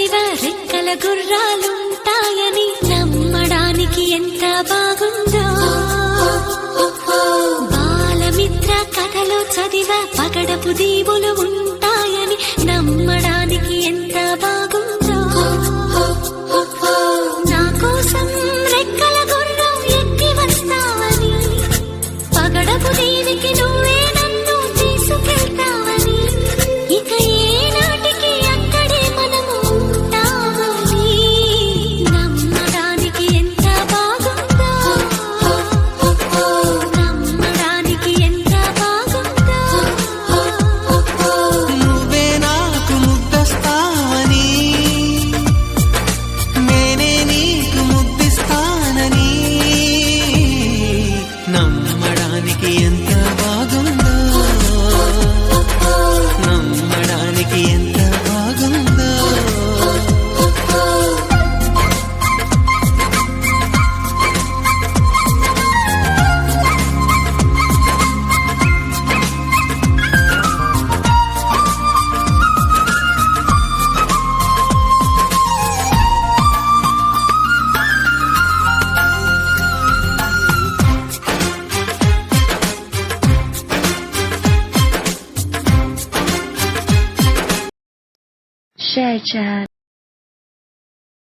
చదివా రెక్కల గుర్రాలుంటాయని నమ్మడానికి ఎంత బాగుందో. బాలమిత్ర కథలో చదివా పగడపు దీవులు ఉంటాయని నమ్మడానికి ఎంత బాగుందో. నా కోసం రెక్కల గుర్రం ఎక్కి వస్తావని పగడపు దీవికి నువ్వే నన్ను తీసుకెళ్తావని ఇక ఏనాటికి అక్కడే మనము ఉంటామని నమ్మడానికి ఎంత బాగుందో. నమ్మడానికి ఎంత బాగుందో. నువ్వే నాకు ముద్దస్తావని నేనే నీకు ముద్దిస్తానని నమ్మడానికి ఎంత బాగుందో. నమ్మడానికి ఎంత బాగుందో. Share chat.